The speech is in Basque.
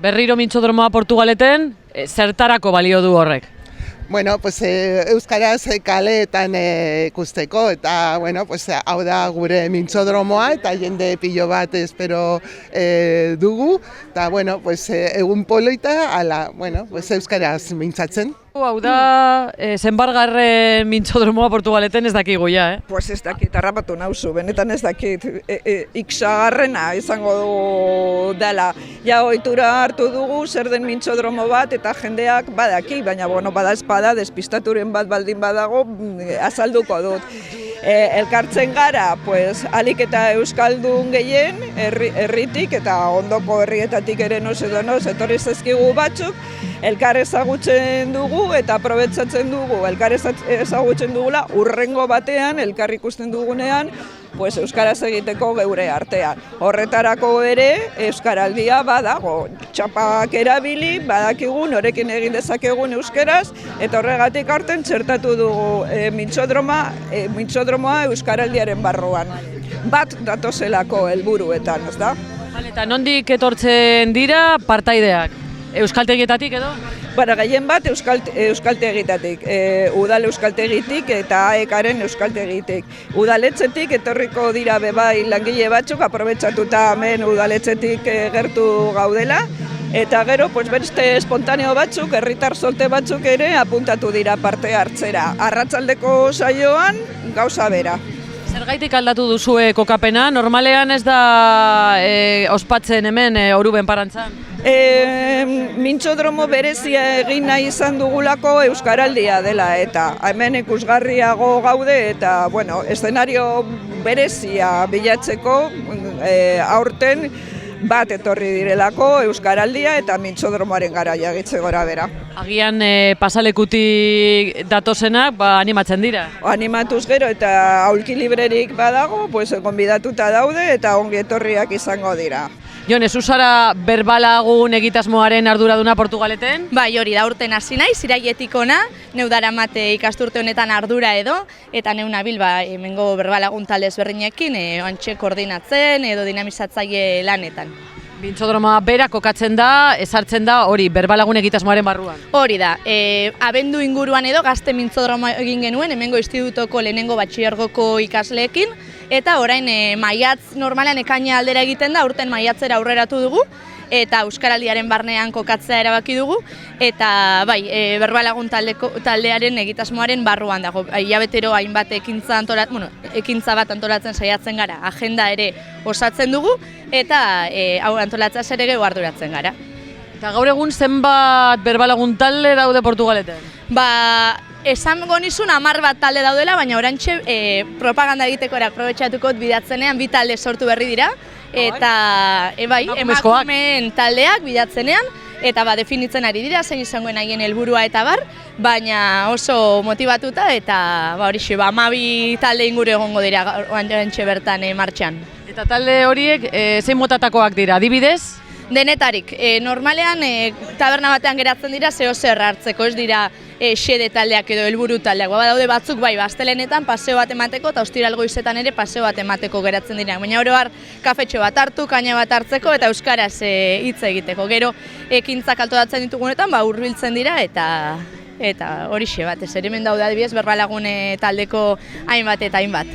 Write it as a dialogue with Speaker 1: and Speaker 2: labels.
Speaker 1: Berriro mintzodromoa Portugaleten, zertarako balio du horrek?
Speaker 2: Bueno, pues euskaraz kaleetan ikusteko eta bueno, pues hau da gure mintzodromoa eta jende pilo bat espero dugu eta bueno, pues egun poloita ala, bueno, pues euskaraz mintzatzen.
Speaker 1: Hau da, zenbargarren mintzodromoa Portugaleten ez dakigu ja,
Speaker 3: Pues ez dakit, harrapatu nauzu, benetan ez dakit, iksagarrena izango du dela. Ja ohitura hartu dugu zer den mintzodromo bat eta jendeak badaki, baina bueno, bada espada, despistaturen bat baldin badago, azalduko dut. Elkartzen gara, pues, alik eta euskaldun gehien, herritik eta ondoko herrietatik ere noz edo noz, etorri zaizkigu batzuk, elkar ezagutzen dugu eta aprobetxatzen dugu, elkar ezagutzen dugula, urrengo batean, elkar ikusten dugunean, pues, euskaraz egiteko geure artean. Horretarako ere, euskaraldia badago, txapak erabili, badakigu, norekin egin dezakegun euskaraz, eta horregatik aurten txertatu dugu mintzodromoa euskaraldiaren barruan. Bat datozelako helburuetan, ez da?
Speaker 1: Eta nondik etortzen dira partaideak? Euskaltegietatik edo?
Speaker 3: Bara, gehien bat euskaltegietatik, udal euskaltegitik eta AEK-aren euskaltegitik. Udaletxetik etorriko dira bebai langile batzuk, aprobetxatuta hemen udaletxetik gertu gaudela, eta gero, pues, beste espontaneo batzuk, herritar solte batzuk ere apuntatu dira parte hartzera. Arratsaldeko saioan gauza bera.
Speaker 1: Zergaitik aldatu duzue kokapena? Normalean ez da ospatzen hemen Oruben Parantzan?
Speaker 3: Mintzodromo berezia egin nahi izan dugulako euskaraldia dela eta hemen ikusgarriago gaude eta bueno, eszenario berezia bilatzeko aurten bat etorri direlako euskaraldia eta mintzodromoaren garaia gitze gora bera.
Speaker 1: Agian pasalekutik datozenak animatzen dira?
Speaker 3: Animatuz gero eta aulki librerik badago, pues, gonbidatuta daude eta ongi etorriak izango dira.
Speaker 1: Jon, ez zara berbalagun egitasmoaren arduraduna Portugaleten?
Speaker 4: Bai, hori da, urten hasi naiz, irailetik hona, neu daramate ikasturte honetan ardura edo, eta neu nabil hemengo berbalagun talde ezberdinekin, antxe koordinatzen edo dinamizatzaile lanetan.
Speaker 1: Mintzodromoa bera kokatzen da, ezartzen da hori berbalagun egitasmoaren barruan?
Speaker 4: Hori da, abendu inguruan edo gazte mintzodromoa egin genuen, hemengo institutoko lehenengo batxilergoko ikasleekin, eta orain maiatz normalean ekaina aldera egiten da, urten maiatzera aurreratu dugu, eta euskaraldiaren barnean kokatzea erabaki dugu, eta bai, berbalagun taldearen egitasmoaren barruan dago. Hilabetero hainbat ekintza bat antolatzen saiatzen gara, agenda ere osatzen dugu, eta hau antolatzeaz ere gero arduratzen gara.
Speaker 1: Eta gaur egun zenbat berbalagun talde daude Portugaleten?
Speaker 4: Esango nizun 10 bat talde daudela, baina orantxe propaganda egiteko aprobetxatuko bidatzenean 2 talde sortu berri dira, eta emakumeen taldeak bidatzenean, eta definitzen ari dira, zein izangoen haien helburua eta bar, baina oso motibatuta eta horixe, 12 talde inguru egongo dira orantxe bertan martxan.
Speaker 1: Eta talde horiek zein motatakoak dira, adibidez?
Speaker 4: Denetarik, normalean taberna batean geratzen dira zeo zer hartzeko, ez dira xede taldeak edo helburu taldeak. Badaude batzuk bai, astelenetan paseo bat emateko eta ostiral goizetan ere paseo bat emateko geratzen dira. Baina oro har kafetxo bat hartu, kaina bat hartzeko eta euskaraz hitz egiteko. Gero ekintzak antolatzen ditugunetan hurbiltzen dira eta horixe bat, hemen daude adibidez berbalagun taldeko hainbat eta hainbat.